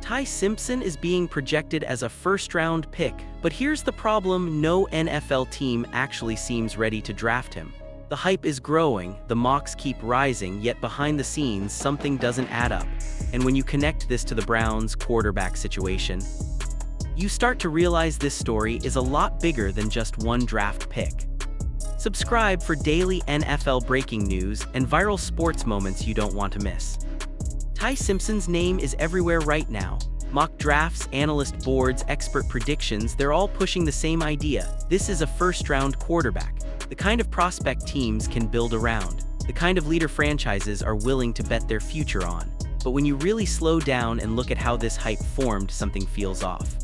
Ty Simpson is being projected as a first-round pick, but here's the problem: no NFL team actually seems ready to draft him. The hype is growing, the mocks keep rising, yet behind the scenes something doesn't add up. And when you connect this to the Browns' quarterback situation, you start to realize this story is a lot bigger than just one draft pick. Subscribe for daily NFL breaking news and viral sports moments you don't want to miss. Ty Simpson's name is everywhere right now. Mock drafts, analyst boards, expert predictions, they're all pushing the same idea. This is a first-round quarterback. The kind of prospect teams can build around. The kind of leader franchises are willing to bet their future on. But when you really slow down and look at how this hype formed, something feels off.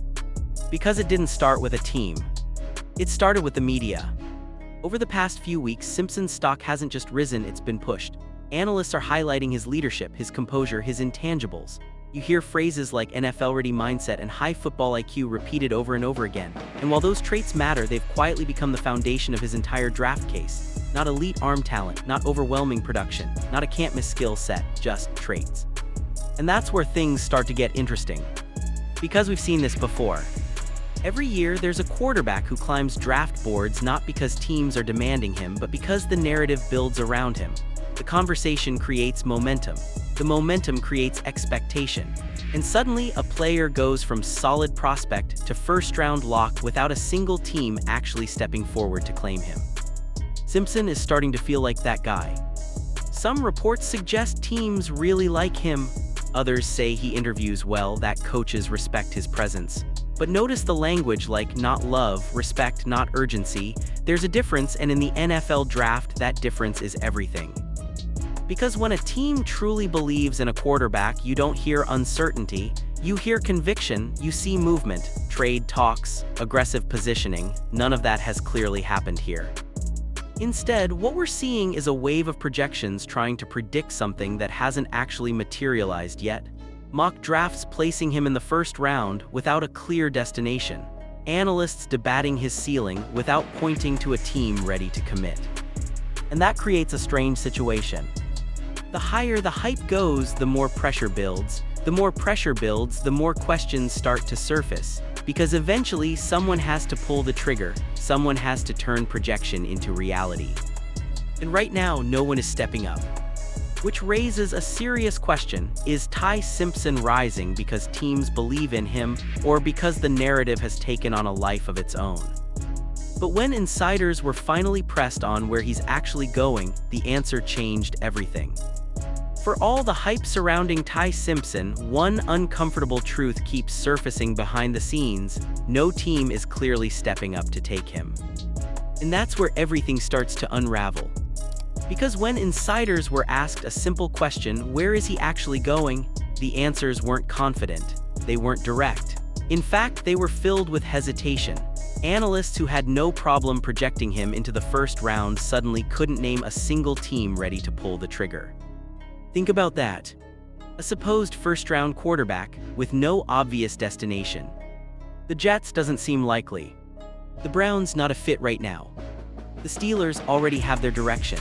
Because it didn't start with a team. It started with the media. Over the past few weeks, Simpson's stock hasn't just risen, it's been pushed. Analysts are highlighting his leadership, his composure, his intangibles. You hear phrases like NFL-ready mindset and high football IQ repeated over and over again. And while those traits matter, they've quietly become the foundation of his entire draft case. Not elite arm talent, not overwhelming production, not a can't-miss skill set, just traits. And that's where things start to get interesting. Because we've seen this before. Every year, there's a quarterback who climbs draft boards not because teams are demanding him, but because the narrative builds around him. The conversation creates momentum. The momentum creates expectation. And suddenly, a player goes from solid prospect to first-round lock without a single team actually stepping forward to claim him. Simpson is starting to feel like that guy. Some reports suggest teams really like him. Others say he interviews well, that coaches respect his presence. But notice the language, like not love, respect, not urgency. There's a difference, and in the NFL draft, that difference is everything. Because when a team truly believes in a quarterback, you don't hear uncertainty, you hear conviction, you see movement, trade talks, aggressive positioning. None of that has clearly happened here. Instead, what we're seeing is a wave of projections trying to predict something that hasn't actually materialized yet. Mock drafts placing him in the first round without a clear destination. Analysts debating his ceiling without pointing to a team ready to commit. And that creates a strange situation. The higher the hype goes, the more pressure builds. The more pressure builds, the more questions start to surface. Because eventually, someone has to pull the trigger. Someone has to turn projection into reality. And right now, no one is stepping up. Which raises a serious question: is Ty Simpson rising because teams believe in him, or because the narrative has taken on a life of its own? But when insiders were finally pressed on where he's actually going, the answer changed everything. For all the hype surrounding Ty Simpson, one uncomfortable truth keeps surfacing behind the scenes: no team is clearly stepping up to take him. And that's where everything starts to unravel. Because when insiders were asked a simple question, where is he actually going, the answers weren't confident, they weren't direct. In fact, they were filled with hesitation. Analysts who had no problem projecting him into the first round suddenly couldn't name a single team ready to pull the trigger. Think about that. A supposed first-round quarterback with no obvious destination. The Jets doesn't seem likely. The Browns not a fit right now. The Steelers already have their direction.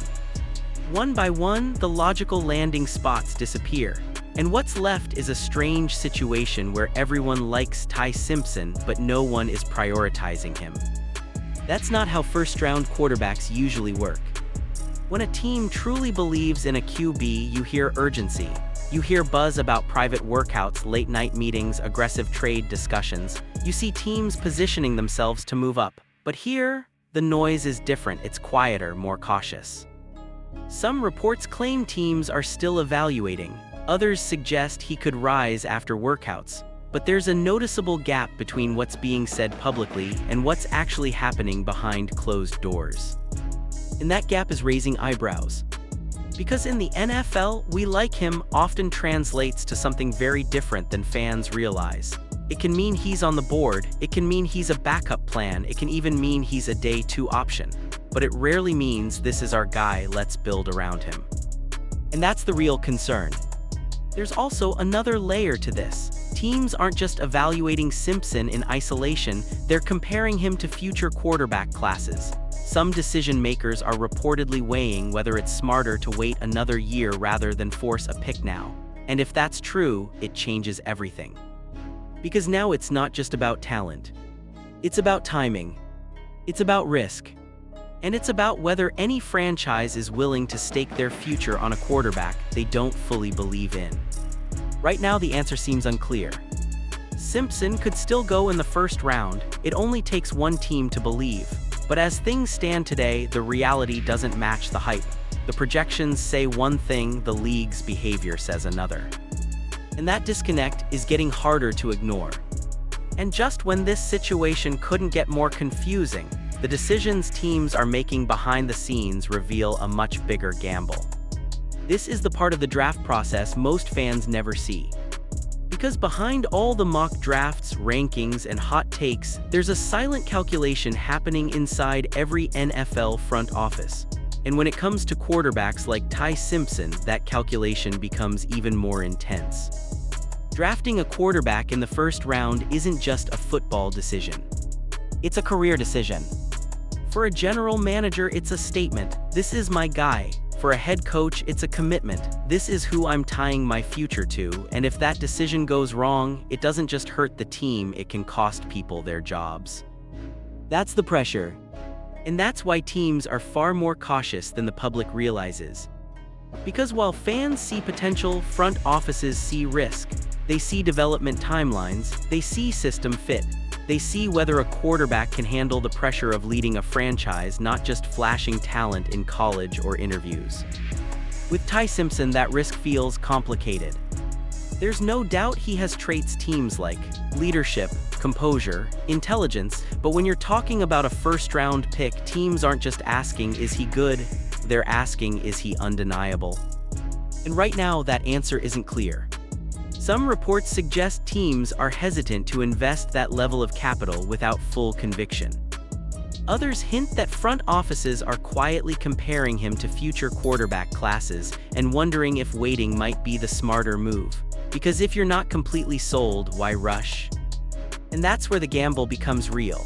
One by one, the logical landing spots disappear. And what's left is a strange situation where everyone likes Ty Simpson, but no one is prioritizing him. That's not how first-round quarterbacks usually work. When a team truly believes in a QB, you hear urgency. You hear buzz about private workouts, late-night meetings, aggressive trade discussions. You see teams positioning themselves to move up. But here, the noise is different. It's quieter, more cautious. Some reports claim teams are still evaluating. Others suggest he could rise after workouts. But there's a noticeable gap between what's being said publicly and what's actually happening behind closed doors. And that gap is raising eyebrows. Because in the NFL, we like him often translates to something very different than fans realize. It can mean he's on the board, it can mean he's a backup plan, it can even mean he's a day 2 option. But it rarely means this is our guy, let's build around him. And that's the real concern. There's also another layer to this. Teams aren't just evaluating Simpson in isolation, they're comparing him to future quarterback classes. Some decision makers are reportedly weighing whether it's smarter to wait another year rather than force a pick now. And if that's true, it changes everything. Because now it's not just about talent. It's about timing. It's about risk. And it's about whether any franchise is willing to stake their future on a quarterback they don't fully believe in. Right now, the answer seems unclear. Simpson could still go in the first round. It only takes one team to believe. But as things stand today, the reality doesn't match the hype. The projections say one thing, the league's behavior says another. And that disconnect is getting harder to ignore. And just when this situation couldn't get more confusing, the decisions teams are making behind the scenes reveal a much bigger gamble. This is the part of the draft process most fans never see. Because behind all the mock drafts, rankings, and hot takes, there's a silent calculation happening inside every NFL front office. And when it comes to quarterbacks like Ty Simpson, that calculation becomes even more intense. Drafting a quarterback in the first round isn't just a football decision. It's a career decision. For a general manager, it's a statement, this is my guy. For a head coach, it's a commitment, this is who I'm tying my future to, and if that decision goes wrong, it doesn't just hurt the team, it can cost people their jobs. That's the pressure. And that's why teams are far more cautious than the public realizes. Because while fans see potential, front offices see risk. They see development timelines, they see system fit. They see whether a quarterback can handle the pressure of leading a franchise, not just flashing talent in college or interviews. With Ty Simpson, that risk feels complicated. There's no doubt he has traits teams like leadership, composure, intelligence, but when you're talking about a first-round pick, teams aren't just asking, is he good? They're asking, is he undeniable? And right now, that answer isn't clear. Some reports suggest teams are hesitant to invest that level of capital without full conviction. Others hint that front offices are quietly comparing him to future quarterback classes and wondering if waiting might be the smarter move. Because if you're not completely sold, why rush? And that's where the gamble becomes real.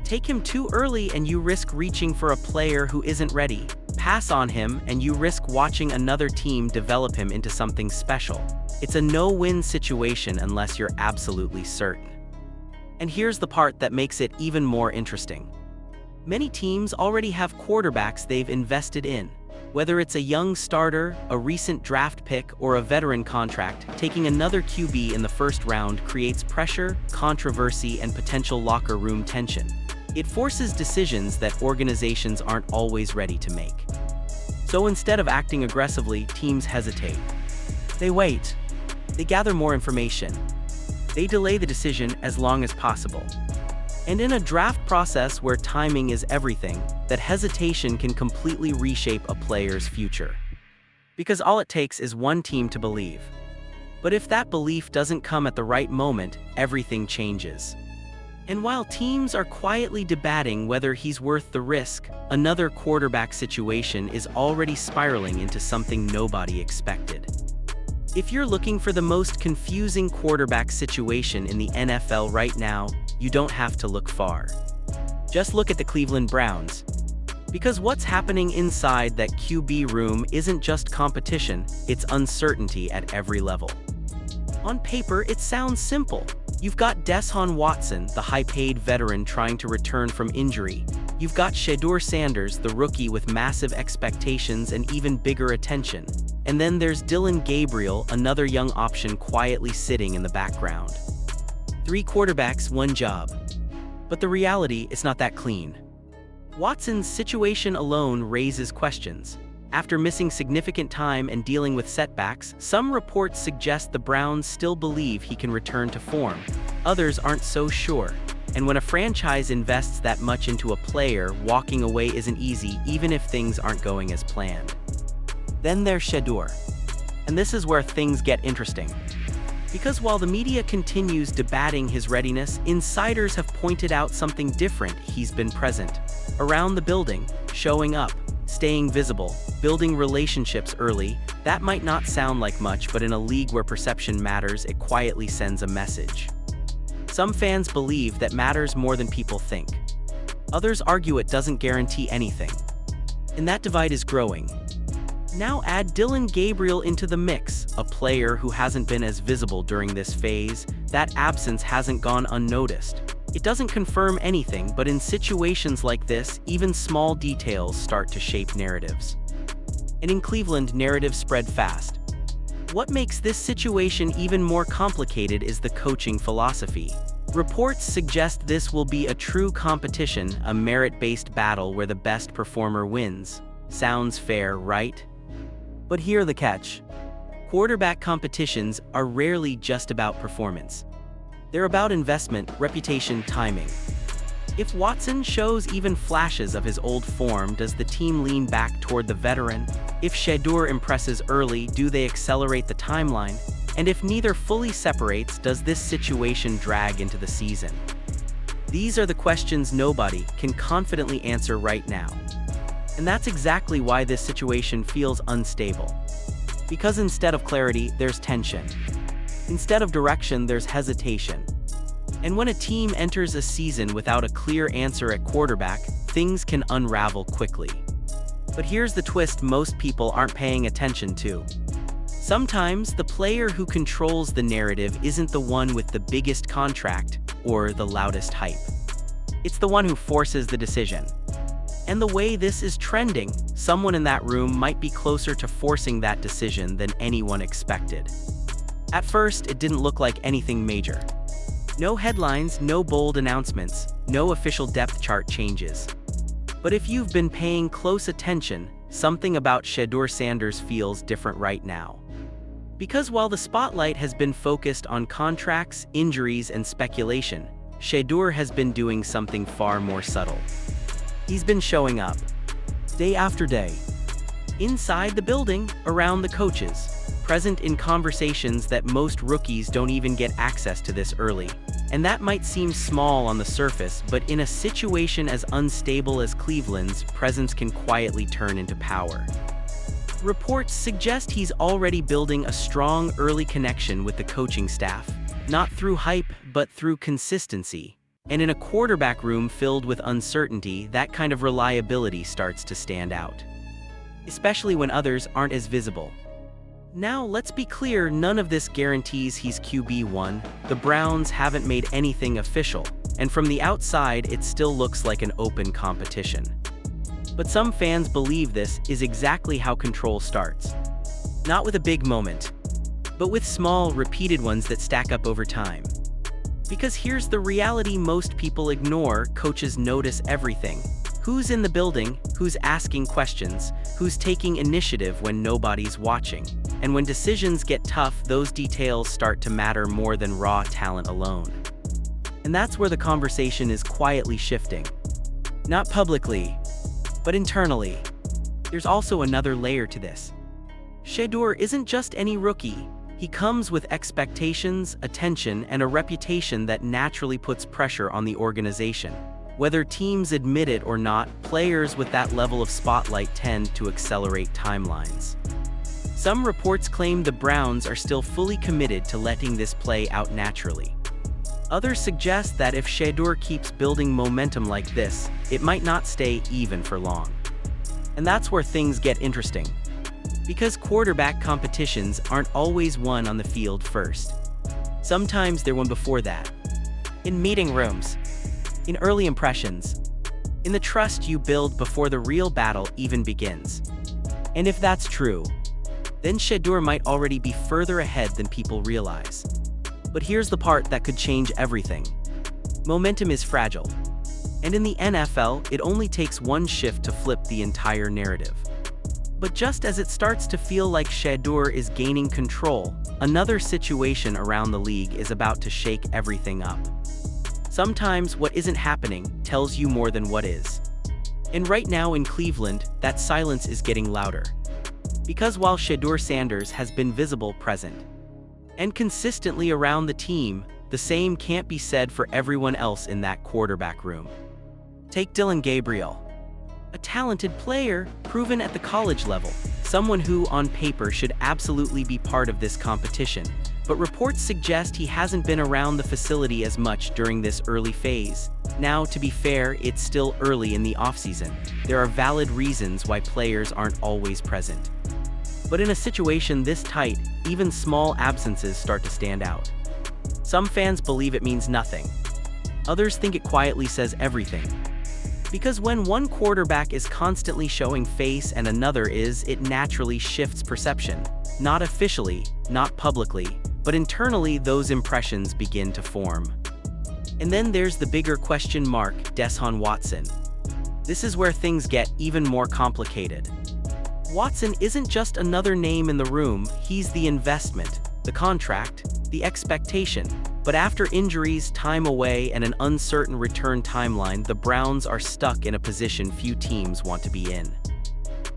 Take him too early and you risk reaching for a player who isn't ready. Pass on him and you risk watching another team develop him into something special. It's a no-win situation unless you're absolutely certain. And here's the part that makes it even more interesting. Many teams already have quarterbacks they've invested in. Whether it's a young starter, a recent draft pick, or a veteran contract, taking another QB in the first round creates pressure, controversy, and potential locker room tension. It forces decisions that organizations aren't always ready to make. So instead of acting aggressively, teams hesitate. They wait. They gather more information. They delay the decision as long as possible. And in a draft process where timing is everything, that hesitation can completely reshape a player's future. Because all it takes is one team to believe. But if that belief doesn't come at the right moment, everything changes. And while teams are quietly debating whether he's worth the risk, another quarterback situation is already spiraling into something nobody expected. If you're looking for the most confusing quarterback situation in the NFL right now, you don't have to look far. Just look at the Cleveland Browns. Because what's happening inside that QB room isn't just competition, it's uncertainty at every level. On paper, it sounds simple. You've got Deshaun Watson, the high-paid veteran trying to return from injury. You've got Shedeur Sanders, the rookie with massive expectations and even bigger attention. And then there's Dylan Gabriel, another young option quietly sitting in the background. 3 quarterbacks, 1 job. But the reality is not that clean. Watson's situation alone raises questions. After missing significant time and dealing with setbacks, some reports suggest the Browns still believe he can return to form. Others aren't so sure. And when a franchise invests that much into a player, walking away isn't easy, even if things aren't going as planned. Then there's Shedeur. And this is where things get interesting. Because while the media continues debating his readiness, insiders have pointed out something different. He's been present. Around the building, showing up, staying visible, building relationships early. That might not sound like much, but in a league where perception matters, it quietly sends a message. Some fans believe that matters more than people think. Others argue it doesn't guarantee anything. And that divide is growing. Now add Dylan Gabriel into the mix, a player who hasn't been as visible during this phase. That absence hasn't gone unnoticed. It doesn't confirm anything, but in situations like this, even small details start to shape narratives. And in Cleveland, narratives spread fast. What makes this situation even more complicated is the coaching philosophy. Reports suggest this will be a true competition, a merit-based battle where the best performer wins. Sounds fair, right? But here's the catch. Quarterback competitions are rarely just about performance. They're about investment, reputation, timing. If Watson shows even flashes of his old form, does the team lean back toward the veteran? If Shedeur impresses early, do they accelerate the timeline? And if neither fully separates, does this situation drag into the season? These are the questions nobody can confidently answer right now. And that's exactly why this situation feels unstable. Because instead of clarity, there's tension. Instead of direction, there's hesitation. And when a team enters a season without a clear answer at quarterback, things can unravel quickly. But here's the twist most people aren't paying attention to. Sometimes the player who controls the narrative isn't the one with the biggest contract or the loudest hype. It's the one who forces the decision. And the way this is trending, someone in that room might be closer to forcing that decision than anyone expected. At first, it didn't look like anything major. No headlines, no bold announcements, no official depth chart changes. But if you've been paying close attention, something about Shedeur Sanders feels different right now. Because while the spotlight has been focused on contracts, injuries, and speculation, Shedeur has been doing something far more subtle. He's been showing up, day after day, inside the building, around the coaches, present in conversations that most rookies don't even get access to this early. And that might seem small on the surface, but in a situation as unstable as Cleveland's, presence can quietly turn into power. Reports suggest he's already building a strong early connection with the coaching staff, not through hype, but through consistency. And in a quarterback room filled with uncertainty, that kind of reliability starts to stand out, especially when others aren't as visible. Now, let's be clear, none of this guarantees he's QB1. The Browns haven't made anything official, and from the outside, it still looks like an open competition. But some fans believe this is exactly how control starts. Not with a big moment, but with small, repeated ones that stack up over time. Because here's the reality most people ignore: coaches notice everything. Who's in the building, who's asking questions, who's taking initiative when nobody's watching. And when decisions get tough, those details start to matter more than raw talent alone. And that's where the conversation is quietly shifting. Not publicly, but internally. There's also another layer to this. Shedeur isn't just any rookie. He comes with expectations, attention, and a reputation that naturally puts pressure on the organization. Whether teams admit it or not, players with that level of spotlight tend to accelerate timelines. Some reports claim the Browns are still fully committed to letting this play out naturally. Others suggest that if Shedeur keeps building momentum like this, it might not stay even for long. And that's where things get interesting. Because quarterback competitions aren't always won on the field first. Sometimes they're won before that. In meeting rooms, in early impressions, in the trust you build before the real battle even begins. And if that's true, then Shedeur might already be further ahead than people realize. But here's the part that could change everything. Momentum is fragile. And in the NFL, it only takes one shift to flip the entire narrative. But just as it starts to feel like Shedeur is gaining control, another situation around the league is about to shake everything up. Sometimes what isn't happening tells you more than what is. And right now in Cleveland, that silence is getting louder. Because while Shedeur Sanders has been visible, present, and consistently around the team, the same can't be said for everyone else in that quarterback room. Take Dylan Gabriel. A talented player, proven at the college level, someone who, on paper, should absolutely be part of this competition. But reports suggest he hasn't been around the facility as much during this early phase. Now, to be fair, it's still early in the offseason. There are valid reasons why players aren't always present. But in a situation this tight, even small absences start to stand out. Some fans believe it means nothing. Others think it quietly says everything. Because when one quarterback is constantly showing face and another is, it naturally shifts perception. Not officially, not publicly, but internally those impressions begin to form. And then there's the bigger question mark, Deshaun Watson. This is where things get even more complicated. Watson isn't just another name in the room, he's the investment, the contract, the expectation. But after injuries, time away, and an uncertain return timeline, the Browns are stuck in a position few teams want to be in.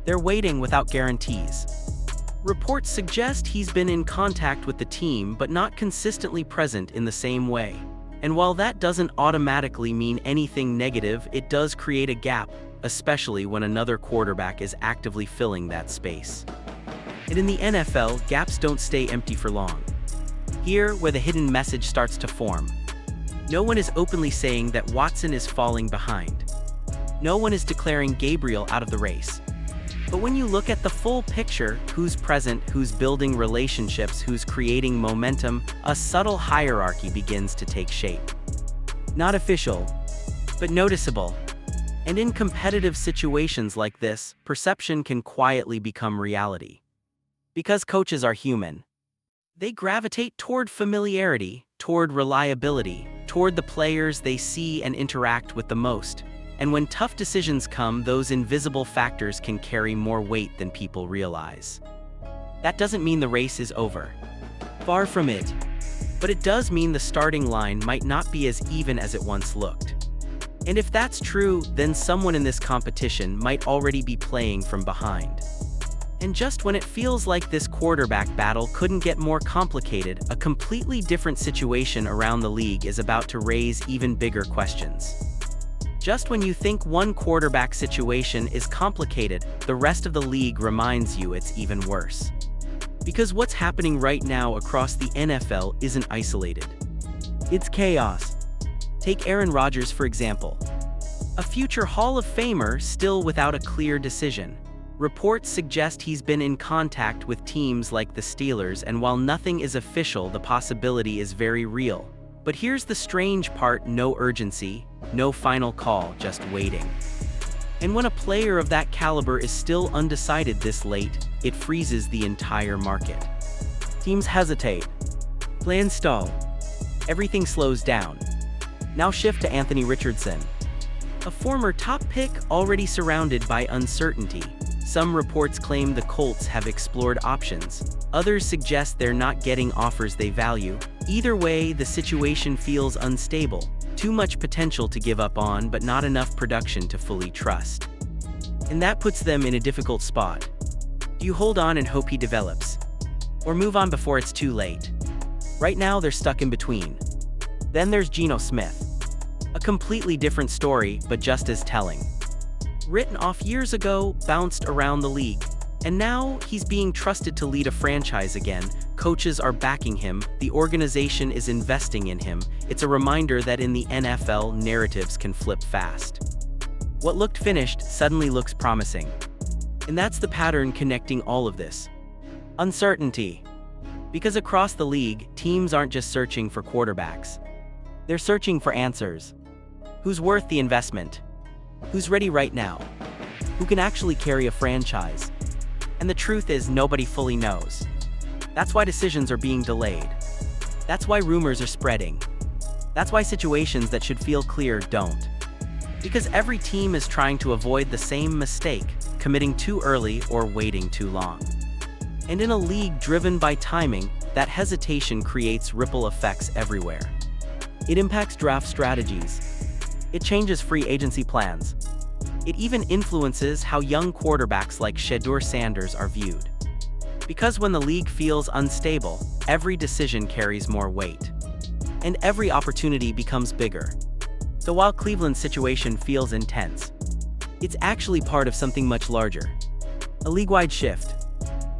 They're waiting without guarantees. Reports suggest he's been in contact with the team but not consistently present in the same way. And while that doesn't automatically mean anything negative, it does create a gap, especially when another quarterback is actively filling that space. And in the NFL, gaps don't stay empty for long. Here, where the hidden message starts to form. No one is openly saying that Watson is falling behind. No one is declaring Gabriel out of the race. But when you look at the full picture, who's present, who's building relationships, who's creating momentum, a subtle hierarchy begins to take shape. Not official, but noticeable. And in competitive situations like this, perception can quietly become reality. Because coaches are human, they gravitate toward familiarity, toward reliability, toward the players they see and interact with the most. And when tough decisions come, those invisible factors can carry more weight than people realize. That doesn't mean the race is over. Far from it. But it does mean the starting line might not be as even as it once looked. And if that's true, then someone in this competition might already be playing from behind. And just when it feels like this quarterback battle couldn't get more complicated, a completely different situation around the league is about to raise even bigger questions. Just when you think one quarterback situation is complicated, the rest of the league reminds you it's even worse. Because what's happening right now across the NFL isn't isolated. It's chaos. Take Aaron Rodgers for example. A future Hall of Famer still without a clear decision. Reports suggest he's been in contact with teams like the Steelers, and while nothing is official, the possibility is very real. But here's the strange part: no urgency, no final call, just waiting. And when a player of that caliber is still undecided this late, it freezes the entire market. Teams hesitate. Plans stall. Everything slows down. Now shift to Anthony Richardson. A former top pick already surrounded by uncertainty. Some reports claim the Colts have explored options. Others suggest they're not getting offers they value. Either way, the situation feels unstable. Too much potential to give up on, but not enough production to fully trust. And that puts them in a difficult spot. Do you hold on and hope he develops? Or move on before it's too late? Right now, they're stuck in between. Then there's Geno Smith. A completely different story, but just as telling. Written off years ago, bounced around the league. And now, he's being trusted to lead a franchise again. Coaches are backing him, the organization is investing in him. It's a reminder that in the NFL, narratives can flip fast. What looked finished suddenly looks promising. And that's the pattern connecting all of this. Uncertainty. Because across the league, teams aren't just searching for quarterbacks. They're searching for answers. Who's worth the investment? Who's ready right now? Who can actually carry a franchise? And the truth is, nobody fully knows. That's why decisions are being delayed. That's why rumors are spreading. That's why situations that should feel clear don't. Because every team is trying to avoid the same mistake, committing too early or waiting too long. And in a league driven by timing, that hesitation creates ripple effects everywhere. It impacts draft strategies. It changes free agency plans. It even influences how young quarterbacks like Shedeur Sanders are viewed. Because when the league feels unstable, every decision carries more weight. And every opportunity becomes bigger. So while Cleveland's situation feels intense, it's actually part of something much larger. A league-wide shift,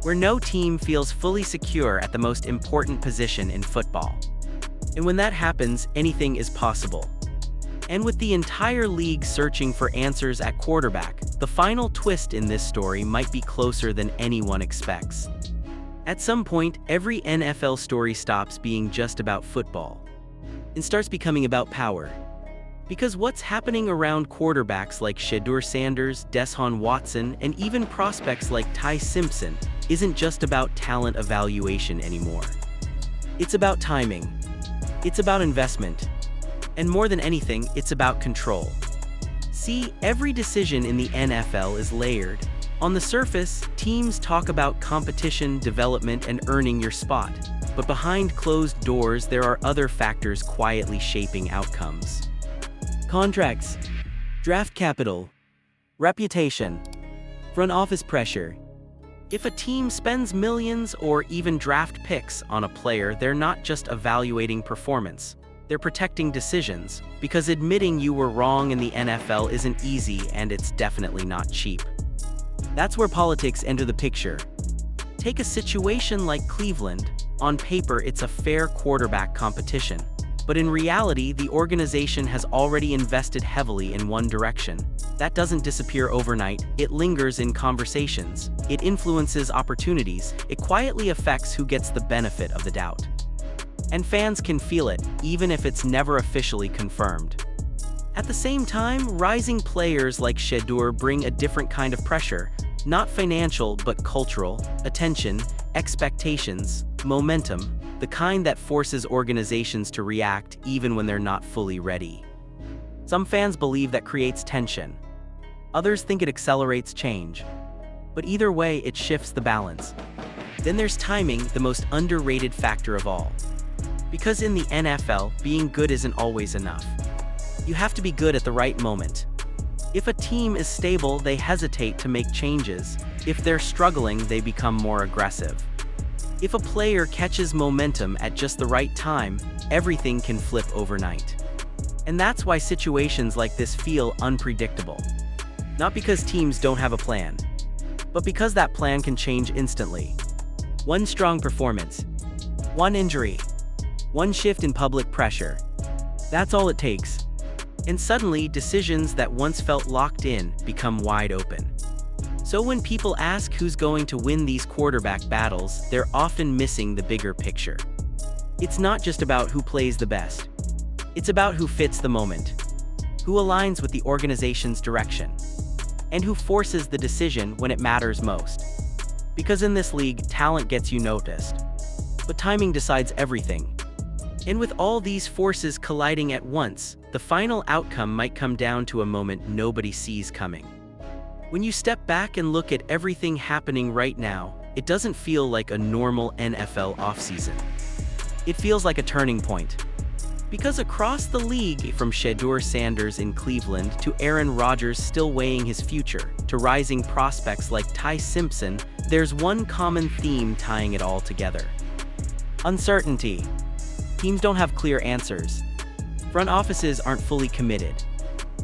where no team feels fully secure at the most important position in football. And when that happens, anything is possible. And with the entire league searching for answers at quarterback, the final twist in this story might be closer than anyone expects. At some point, every NFL story stops being just about football and starts becoming about power. Because what's happening around quarterbacks like Shedeur Sanders, Deshaun Watson, and even prospects like Ty Simpson isn't just about talent evaluation anymore. It's about timing. It's about investment. And more than anything, it's about control. See, every decision in the NFL is layered. On the surface, teams talk about competition, development, and earning your spot. But behind closed doors, there are other factors quietly shaping outcomes. Contracts, draft capital, reputation, front office pressure. If a team spends millions or even draft picks on a player, they're not just evaluating performance. They're protecting decisions, because admitting you were wrong in the NFL isn't easy and it's definitely not cheap. That's where politics enter the picture. Take a situation like Cleveland. On paper, it's a fair quarterback competition. But in reality, the organization has already invested heavily in one direction. That doesn't disappear overnight. It lingers in conversations. It influences opportunities. It quietly affects who gets the benefit of the doubt. And fans can feel it, even if it's never officially confirmed. At the same time, rising players like Shedeur bring a different kind of pressure. Not financial, but cultural, attention, expectations, momentum, the kind that forces organizations to react even when they're not fully ready. Some fans believe that creates tension. Others think it accelerates change. But either way, it shifts the balance. Then there's timing, the most underrated factor of all. Because in the NFL, being good isn't always enough. You have to be good at the right moment. If a team is stable, they hesitate to make changes. If they're struggling, they become more aggressive. If a player catches momentum at just the right time, everything can flip overnight. And that's why situations like this feel unpredictable. Not because teams don't have a plan, but because that plan can change instantly. One strong performance, one injury, one shift in public pressure. That's all it takes. And suddenly, decisions that once felt locked in become wide open. So when people ask who's going to win these quarterback battles, they're often missing the bigger picture. It's not just about who plays the best. It's about who fits the moment, who aligns with the organization's direction, and who forces the decision when it matters most. Because in this league, talent gets you noticed, but timing decides everything. And with all these forces colliding at once, the final outcome might come down to a moment nobody sees coming. When you step back and look at everything happening right now, it doesn't feel like a normal NFL offseason. It feels like a turning point. Because across the league, from Shedeur Sanders in Cleveland to Aaron Rodgers still weighing his future, to rising prospects like Ty Simpson, there's one common theme tying it all together. Uncertainty. Teams don't have clear answers. Front offices aren't fully committed.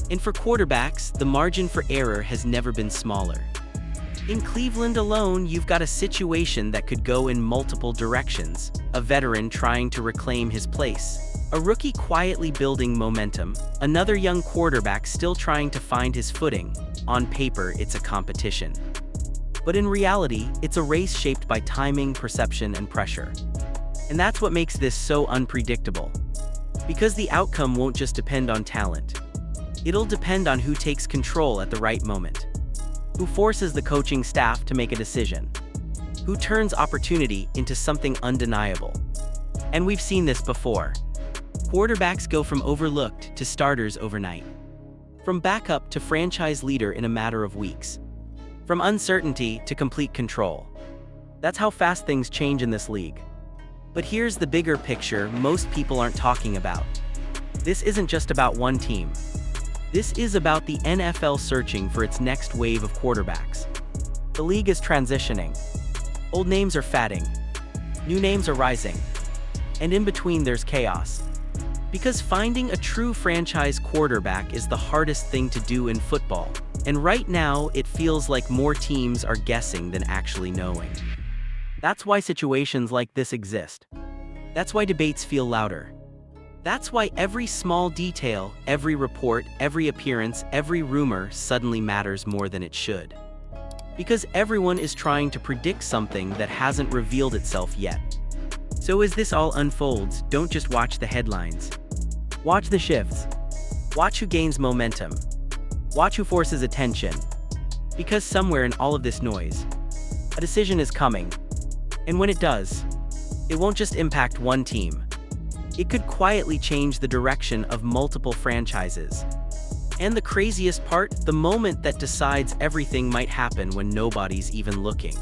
And for quarterbacks, the margin for error has never been smaller. In Cleveland alone, you've got a situation that could go in multiple directions. A veteran trying to reclaim his place. A rookie quietly building momentum. Another young quarterback still trying to find his footing. On paper, it's a competition. But in reality, it's a race shaped by timing, perception, and pressure. And that's what makes this so unpredictable. Because the outcome won't just depend on talent. It'll depend on who takes control at the right moment, who forces the coaching staff to make a decision, who turns opportunity into something undeniable. And we've seen this before. Quarterbacks go from overlooked to starters overnight, from backup to franchise leader in a matter of weeks, from uncertainty to complete control. That's how fast things change in this league. But here's the bigger picture most people aren't talking about. This isn't just about one team. This is about the NFL searching for its next wave of quarterbacks. The league is transitioning. Old names are fading. New names are rising. And in between there's chaos. Because finding a true franchise quarterback is the hardest thing to do in football. And right now, it feels like more teams are guessing than actually knowing. That's why situations like this exist. That's why debates feel louder. That's why every small detail, every report, every appearance, every rumor suddenly matters more than it should. Because everyone is trying to predict something that hasn't revealed itself yet. So as this all unfolds, don't just watch the headlines. Watch the shifts. Watch who gains momentum. Watch who forces attention. Because somewhere in all of this noise, a decision is coming. And when it does, it won't just impact one team. It could quietly change the direction of multiple franchises. And the craziest part, the moment that decides everything might happen when nobody's even looking.